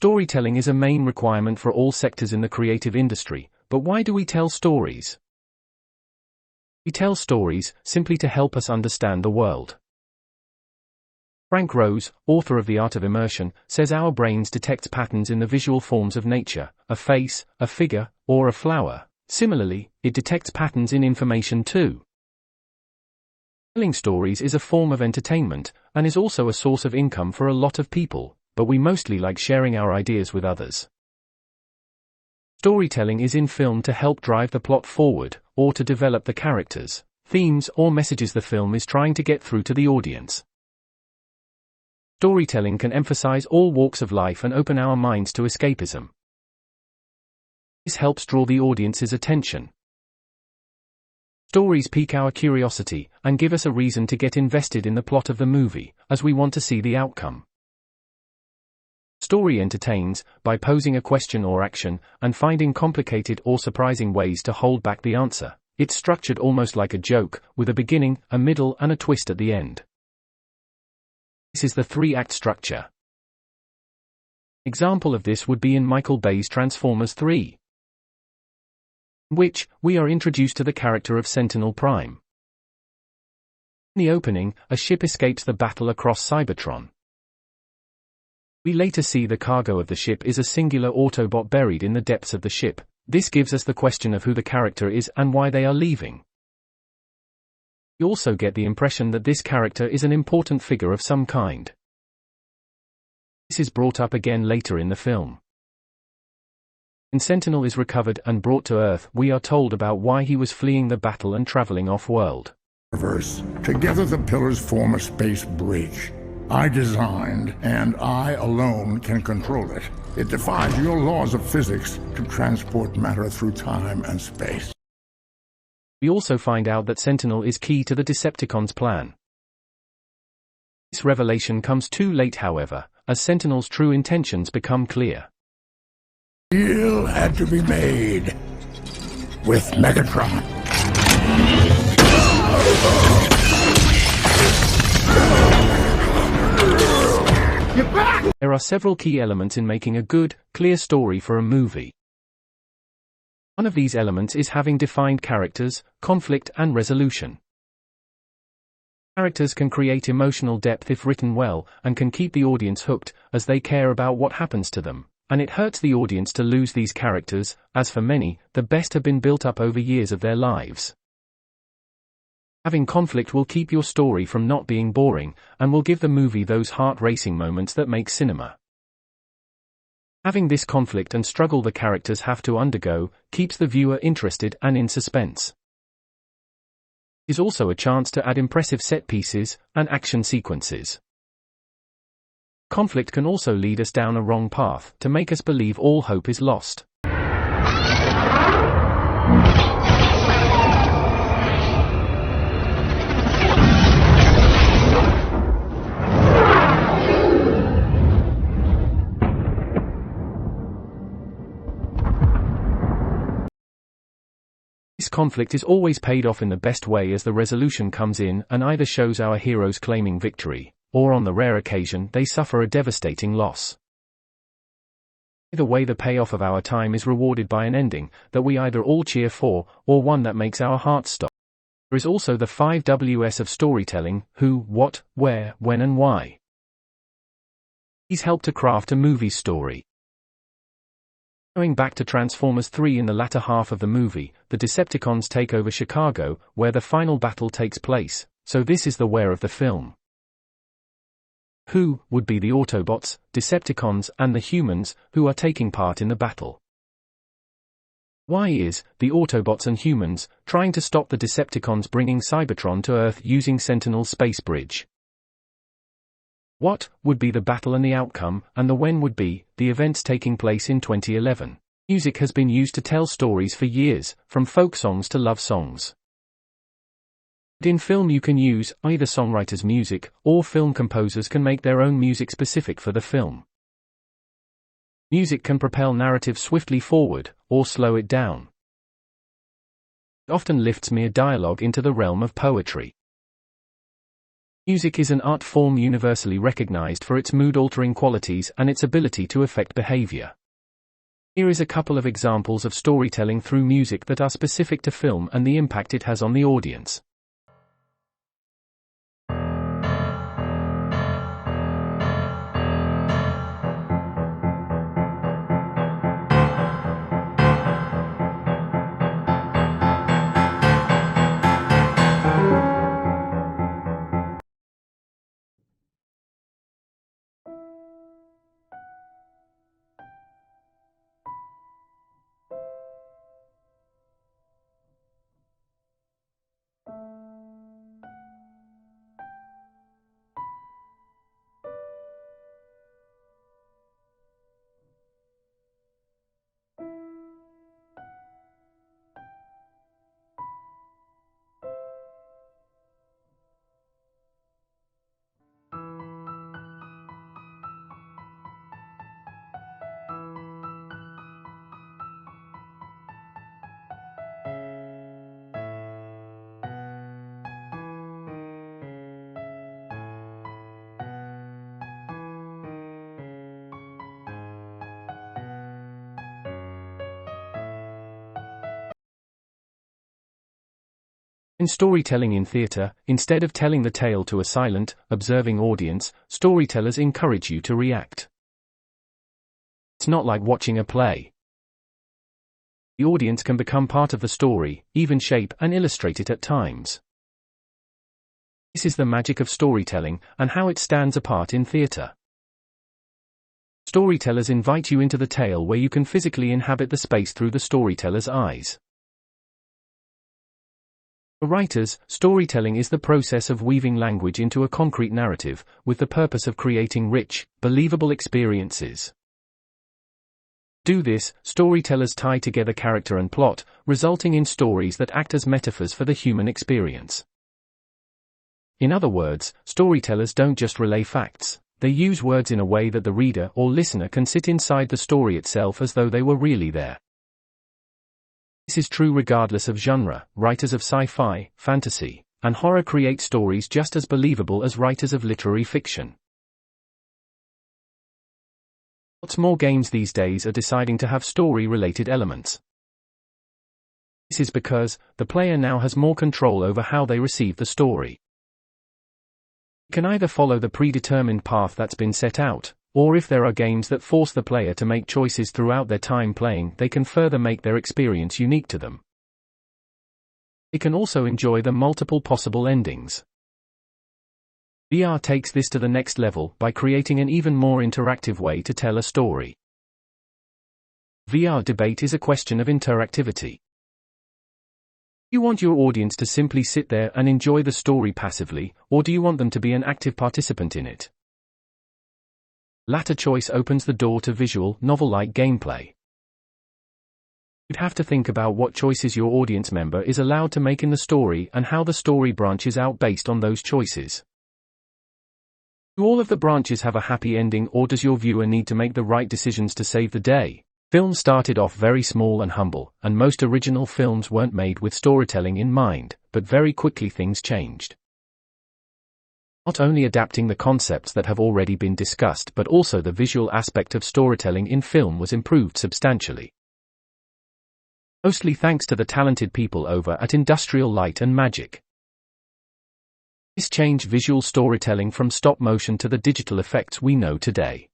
Storytelling is a main requirement for all sectors in the creative industry, but why do we tell stories? We tell stories simply to help us understand the world. Frank Rose, author of The Art of Immersion, says our brains detect patterns in the visual forms of nature, a face, a figure, or a flower. Similarly, it detects patterns in information too. Telling stories is a form of entertainment, and is also a source of income for a lot of people, but we mostly like sharing our ideas with others. Storytelling is in film to help drive the plot forward, or to develop the characters, themes or messages the film is trying to get through to the audience. Storytelling can emphasize all walks of life and open our minds to escapism. This helps draw the audience's attention. Stories pique our curiosity, and give us a reason to get invested in the plot of the movie, as we want to see the outcome. Story entertains, by posing a question or action, and finding complicated or surprising ways to hold back the answer. It's structured almost like a joke, with a beginning, a middle and a twist at the end. This is the three-act structure. Example of this would be in Michael Bay's Transformers 3. In which, we are introduced to the character of Sentinel Prime. In the opening, a ship escapes the battle across Cybertron. We later see the cargo of the ship is a singular Autobot buried in the depths of the ship. This gives us the question of who the character is and why they are leaving. We also get the impression that this character is an important figure of some kind. This is brought up again later in the film. When Sentinel is recovered and brought to Earth, we are told about why he was fleeing the battle and traveling off-world. Together the pillars form a space bridge. I designed, and I alone can control it. It defies your laws of physics to transport matter through time and space. We also find out that Sentinel is key to the Decepticons' plan. This revelation comes too late, however, as Sentinel's true intentions become clear. Deal had to be made with Megatron. Get back! There are several key elements in making a good, clear story for a movie. One of these elements is having defined characters, conflict and resolution. Characters can create emotional depth if written well, and can keep the audience hooked, as they care about what happens to them. And it hurts the audience to lose these characters, as for many, the best have been built up over years of their lives. Having conflict will keep your story from not being boring, and will give the movie those heart-racing moments that make cinema. Having this conflict and struggle the characters have to undergo, keeps the viewer interested and in suspense. It is also a chance to add impressive set pieces, and action sequences. Conflict can also lead us down a wrong path, to make us believe all hope is lost. This conflict is always paid off in the best way as the resolution comes in and either shows our heroes claiming victory, or on the rare occasion they suffer a devastating loss. Either way, the payoff of our time is rewarded by an ending that we either all cheer for, or one that makes our hearts stop. There is also the 5 W's of storytelling: who, what, where, when and why. These help to craft a movie's story. Going back to Transformers 3, in the latter half of the movie, the Decepticons take over Chicago, where the final battle takes place, so this is the where of the film. Who would be the Autobots, Decepticons, and the humans who are taking part in the battle. Why is the Autobots and humans trying to stop the Decepticons bringing Cybertron to Earth using Sentinel's space bridge. What would be the battle and the outcome, and the when would be the events taking place in 2011. Music has been used to tell stories for years, from folk songs to love songs. In film you can use either songwriters' music, or film composers can make their own music specific for the film. Music can propel narrative swiftly forward, or slow it down. It often lifts mere dialogue into the realm of poetry. Music is an art form universally recognized for its mood-altering qualities and its ability to affect behavior. Here is a couple of examples of storytelling through music that are specific to film and the impact it has on the audience. In storytelling in theater, instead of telling the tale to a silent, observing audience, storytellers encourage you to react. It's not like watching a play. The audience can become part of the story, even shape and illustrate it at times. This is the magic of storytelling, and how it stands apart in theater. Storytellers invite you into the tale where you can physically inhabit the space through the storyteller's eyes. For writers, storytelling is the process of weaving language into a concrete narrative, with the purpose of creating rich, believable experiences. To do this, storytellers tie together character and plot, resulting in stories that act as metaphors for the human experience. In other words, storytellers don't just relay facts, they use words in a way that the reader or listener can sit inside the story itself as though they were really there. This is true regardless of genre. Writers of sci-fi, fantasy, and horror create stories just as believable as writers of literary fiction. Lots more games these days are deciding to have story-related elements. This is because the player now has more control over how they receive the story. They can either follow the predetermined path that's been set out, or if there are games that force the player to make choices throughout their time playing, they can further make their experience unique to them. They can also enjoy the multiple possible endings. VR takes this to the next level by creating an even more interactive way to tell a story. VR debate is a question of interactivity. Do you want your audience to simply sit there and enjoy the story passively, or do you want them to be an active participant in it? Latter choice opens the door to visual, novel-like gameplay. You'd have to think about what choices your audience member is allowed to make in the story and how the story branches out based on those choices. Do all of the branches have a happy ending, or does your viewer need to make the right decisions to save the day? Film started off very small and humble, and most original films weren't made with storytelling in mind, but very quickly things changed. Not only adapting the concepts that have already been discussed, but also the visual aspect of storytelling in film was improved substantially. Mostly thanks to the talented people over at Industrial Light and Magic. This changed visual storytelling from stop motion to the digital effects we know today.